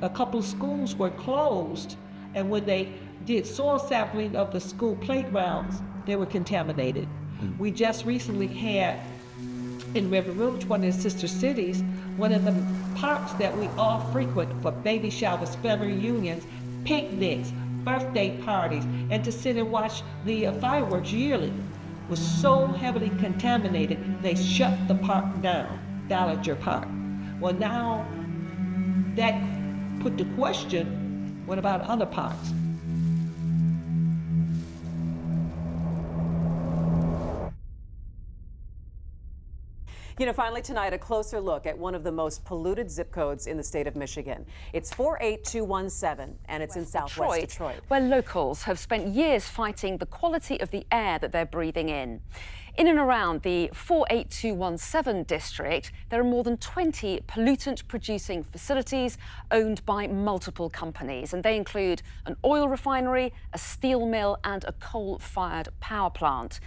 a couple of schools were closed, and when they did soil sampling of the school playgrounds, they were contaminated. We just recently had in River Rouge, one of the sister cities, one of the parks that we all frequent for baby showers, family reunions, picnics, birthday parties, and to sit and watch the fireworks yearly, was so heavily contaminated, they shut the park down, Ballinger Park. Well, now that put the question, what about other parks? You know, finally tonight, a closer look at one of the most polluted zip codes in the state of Michigan. It's 48217, and it's in southwest Detroit, where locals have spent years fighting the quality of the air that they're breathing in. In and around the 48217 district, there are more than 20 pollutant-producing facilities owned by multiple companies, and they include an oil refinery, a steel mill, and a coal-fired power plant.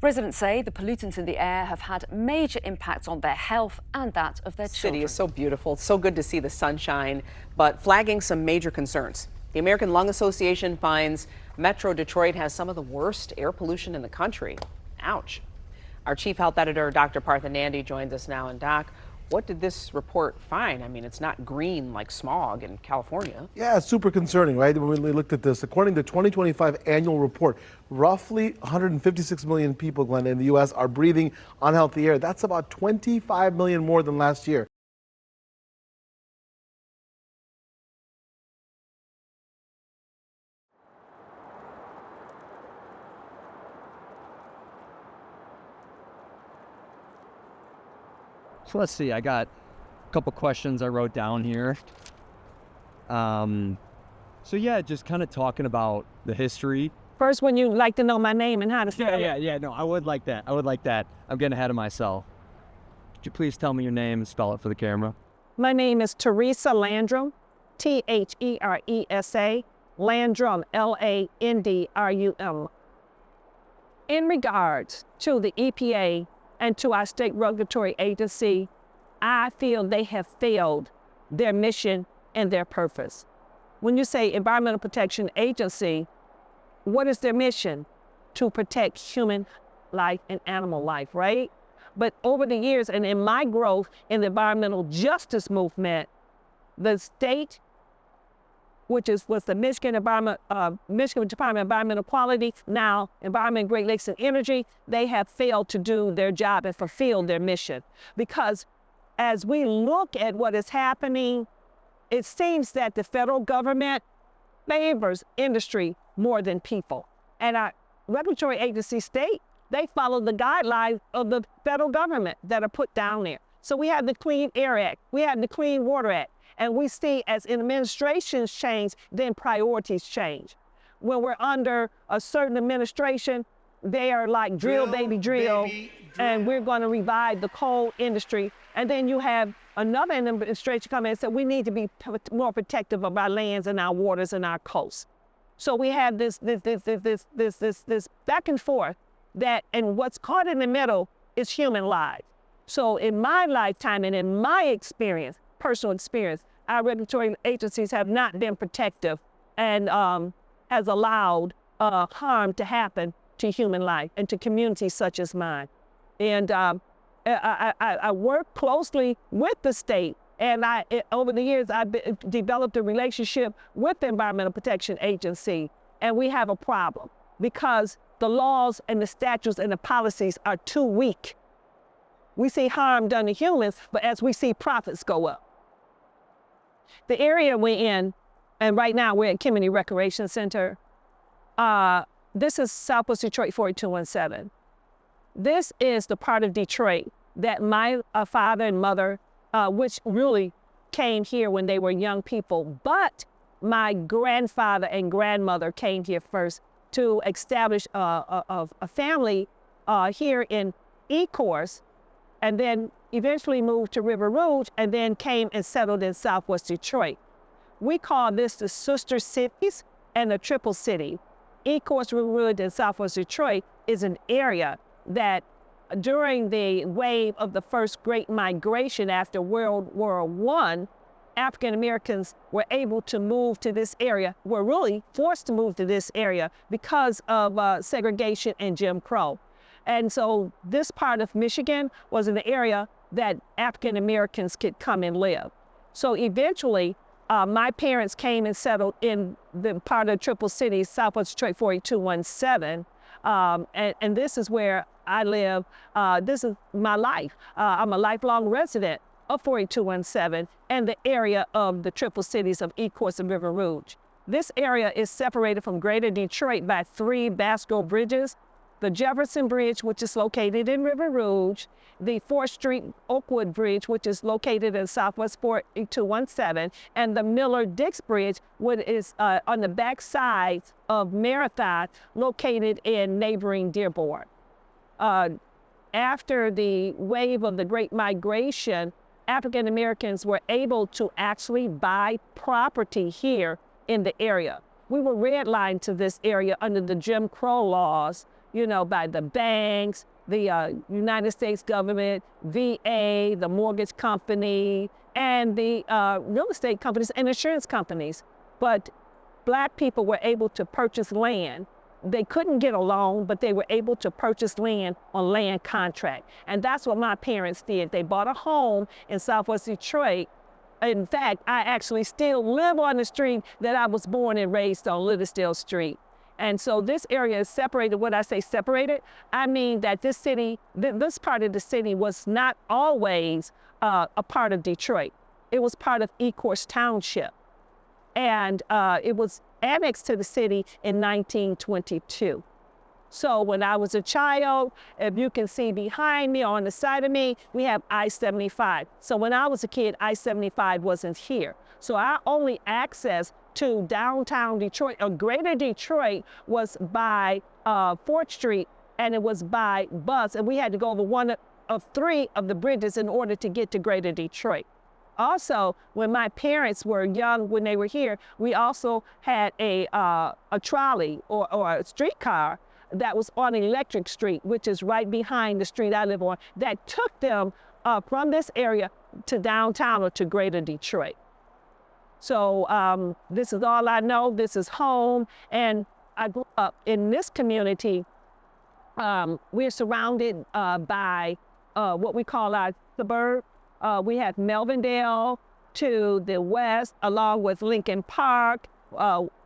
Residents say the pollutants in the air have had major impacts on their health and that of their children. The city is so beautiful. It's so good to see the sunshine, but flagging some major concerns. The American Lung Association finds Metro Detroit has some of the worst air pollution in the country. Ouch. Our chief health editor, Dr. Partha Nandi, joins us now. And Doc, what did this report find? I mean, it's not green like smog in California. Yeah, it's super concerning, right? When we looked at this, according to the 2025 annual report, roughly 156 million people, Glenn, in the U.S. are breathing unhealthy air. That's about 25 million more than last year. So let's see, I got a couple questions I wrote down here. So yeah, just kind of talking about the history. First, when you like to know my name and how to spell it. Yeah, no, I would like that. I'm getting ahead of myself. Could you please tell me your name and spell it for the camera? My name is Theresa Landrum, Theresa, Landrum, Landrum. In regards to the EPA and to our state regulatory agency, I feel they have failed their mission and their purpose. When you say Environmental Protection Agency, what is their mission? To protect human life and animal life, right? But over the years, and in my growth in the environmental justice movement, the state, which was the Michigan Department of Environmental Quality, now Environment, Great Lakes and Energy, they have failed to do their job and fulfill their mission. Because as we look at what is happening, it seems that the federal government favors industry more than people. And our regulatory agency state, they follow the guidelines of the federal government that are put down there. So we have the Clean Air Act, we have the Clean Water Act, and we see as administrations change, then priorities change. When we're under a certain administration, they are like drill, baby, drill, and we're going to revive the coal industry. And then you have another administration come in and say, we need to be more protective of our lands and our waters and our coasts. So we have this back and forth that, and what's caught in the middle is human lives. So in my lifetime and in my experience, personal experience, our regulatory agencies have not been protective and has allowed harm to happen to human life and to communities such as mine. And I work closely with the state, and over the years I've developed a relationship with the Environmental Protection Agency, and we have a problem because the laws and the statutes and the policies are too weak. We see harm done to humans, but as we see profits go up. The area we're in, and right now we're at Kimberly Recreation Center, this is Southwest Detroit 48217. This is the part of Detroit that my father and mother, which really came here when they were young people, but my grandfather and grandmother came here first to establish a family here in Ecorse, and then eventually moved to River Rouge, and then came and settled in Southwest Detroit. We call this the sister cities and the triple city. Ecorse, River Rouge, and Southwest Detroit is an area that during the wave of the first great migration after World War I, African Americans were able to move to this area, were really forced to move to this area because of segregation and Jim Crow. And so this part of Michigan was an area that African Americans could come and live. So eventually, my parents came and settled in the part of Triple City, Southwest Detroit 48217. And this is where I live. This is my life. I'm a lifelong resident of 48217 and the area of the Triple Cities of Ecorse and River Rouge. This area is separated from Greater Detroit by 3 Basco bridges: the Jefferson Bridge, which is located in River Rouge, the 4th Street Oakwood Bridge, which is located in Southwest 48217, and the Miller-Dix Bridge, which is on the back side of Marathon, located in neighboring Dearborn. After the wave of the Great Migration, African Americans were able to actually buy property here in the area. We were redlined to this area under the Jim Crow laws, you know, by the banks, the United States government, VA, the mortgage company, and the real estate companies and insurance companies. But Black people were able to purchase land. They couldn't get a loan, but they were able to purchase land on land contract. And that's what my parents did. They bought a home in Southwest Detroit. In fact, I actually still live on the street that I was born and raised on, Littlestown Street. And so this area is separated. When I say separated, I mean that this city, this part of the city was not always a part of Detroit. It was part of Ecorse Township. And it was annexed to the city in 1922. So when I was a child, if you can see behind me or on the side of me, we have I-75. So when I was a kid, I-75 wasn't here. So our only access to downtown Detroit or Greater Detroit was by 4th Street, and it was by bus, and we had to go over one of 3 of the bridges in order to get to Greater Detroit. Also, when my parents were young, when they were here, we also had a trolley or a streetcar that was on Electric Street, which is right behind the street I live on, that took them from this area to downtown or to Greater Detroit. So this is all I know. This is home. And I grew up in this community. We're surrounded by what we call our suburb. We have Melvindale to the west, along with Lincoln Park,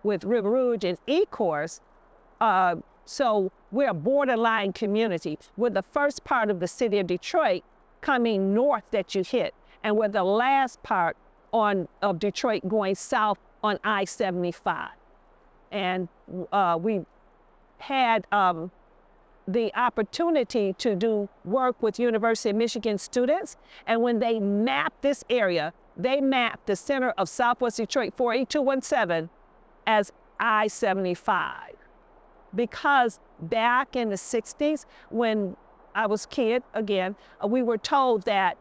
with River Rouge and Ecorse. So we're a borderline community. We're the first part of the city of Detroit coming north that you hit, and we're the last part of Detroit going south on I-75. And we had the opportunity to do work with University of Michigan students. And when they mapped this area, they mapped the center of Southwest Detroit 48217 as I-75. Because back in the 60s, when I was a kid, again, we were told that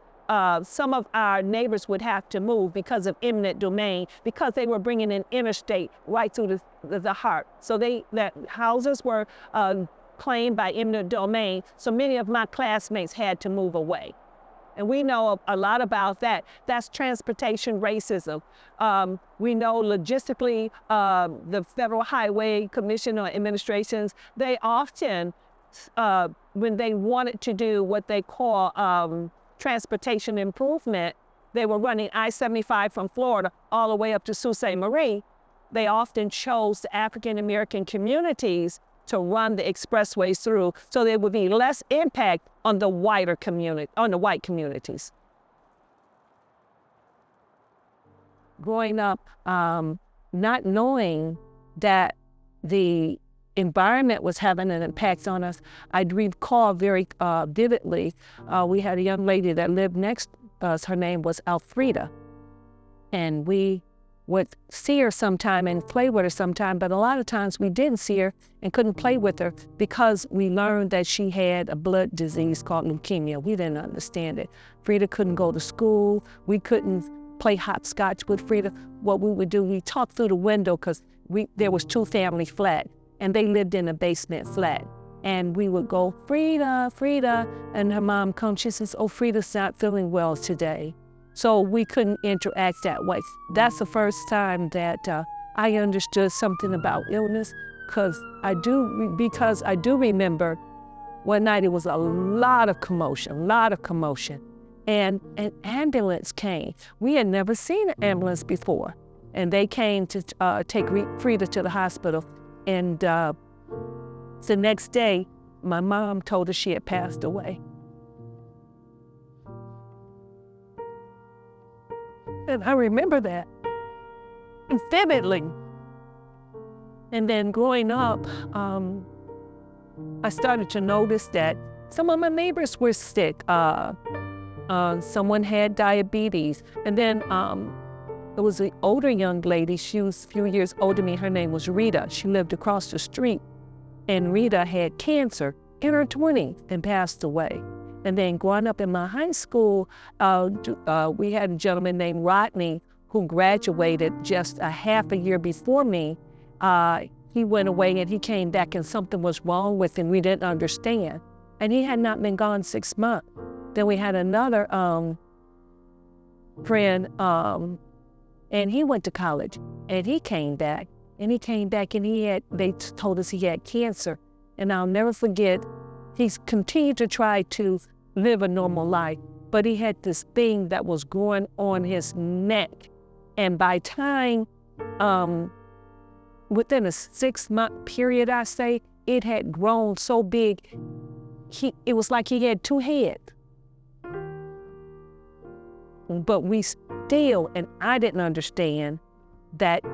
some of our neighbors would have to move because of eminent domain, because they were bringing in interstate right through the heart. So that houses were claimed by eminent domain, so many of my classmates had to move away. And we know a lot about that. That's transportation racism. We know logistically, the Federal Highway Commission or administrations, they often, when they wanted to do what they call transportation improvement, they were running I-75 from Florida all the way up to Sault Ste. Marie. They often chose the African American communities to run the expressways through, so there would be less impact on the wider community, on the white communities. Growing up, not knowing that the environment was having an impact on us, I recall very vividly, we had a young lady that lived next to us. Her name was Alfreda, and we would see her sometime and play with her sometime, but a lot of times we didn't see her and couldn't play with her because we learned that she had a blood disease called leukemia. We didn't understand it. Frida couldn't go to school. We couldn't play hopscotch with Frida. What we would do, we talked through the window because there was 2-family flat, and they lived in a basement flat. And we would go, Frida, Frida, and her mom comes, she says, oh, Frida's not feeling well today. So we couldn't interact that way. That's the first time that I understood something about illness, because I do remember one night it was a lot of commotion, and an ambulance came. We had never seen an ambulance before, and they came to take Frida to the hospital. And the next day, my mom told us she had passed away. And I remember that vividly. And then growing up, I started to notice that some of my neighbors were sick. Someone had diabetes. And then there was an older young lady. She was a few years older than me. Her name was Rita. She lived across the street. And Rita had cancer in her 20s and passed away. And then growing up in my high school, we had a gentleman named Rodney who graduated just a half a year before me. He went away and he came back and something was wrong with him we didn't understand. And he had not been gone 6 months. Then we had another friend, and he went to college and he came back. And they told us he had cancer. And I'll never forget, he's continued to try to live a normal life, but he had this thing that was growing on his neck. And by time, within a 6-month period, I say, it had grown so big, it was like he had 2 heads. But we still, and I didn't understand that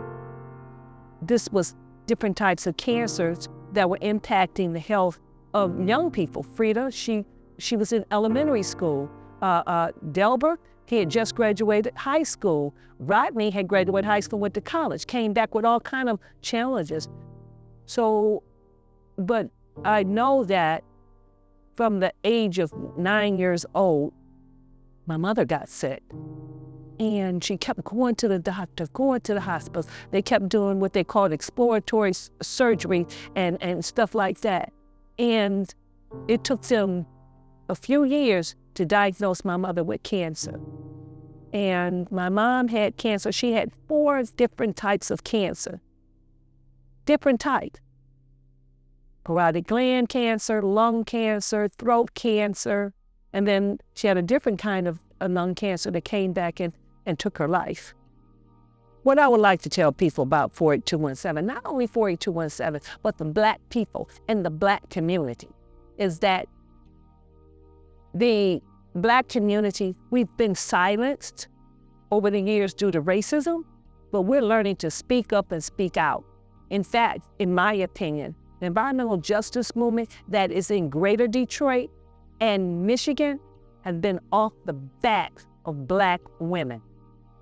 this was different types of cancers that were impacting the health of young people. Frida, she was in elementary school. Delbert, he had just graduated high school. Rodney had graduated high school, went to college, came back with all kind of challenges. So, but I know that from the age of 9 years old, my mother got sick. And she kept going to the doctor, going to the hospital. They kept doing what they called exploratory surgery and stuff like that. And it took them a few years to diagnose my mother with cancer. And my mom had cancer. She had 4 different types of cancer. Different types. Parotid gland cancer, lung cancer, throat cancer. And then she had a different kind of lung cancer that came back and took her life. What I would like to tell people about 48217, not only 48217, but the Black people and the Black community, is that the Black community, we've been silenced over the years due to racism, but we're learning to speak up and speak out. In fact, in my opinion, the environmental justice movement that is in Greater Detroit and Michigan has been off the backs of Black women.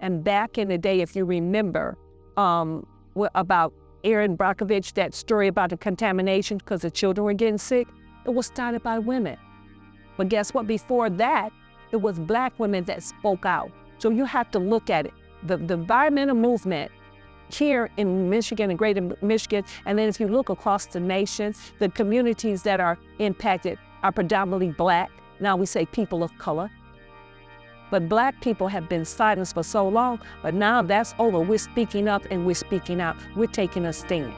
And back in the day, if you remember, about Erin Brockovich, that story about the contamination because the children were getting sick, it was started by women. But guess what? Before that, it was Black women that spoke out. So you have to look at it. The environmental movement here in Michigan and Greater Michigan, and then if you look across the nation, the communities that are impacted are predominantly Black. Now we say people of color. But Black people have been silenced for so long, but now that's over. We're speaking up and we're speaking out. We're taking a stand.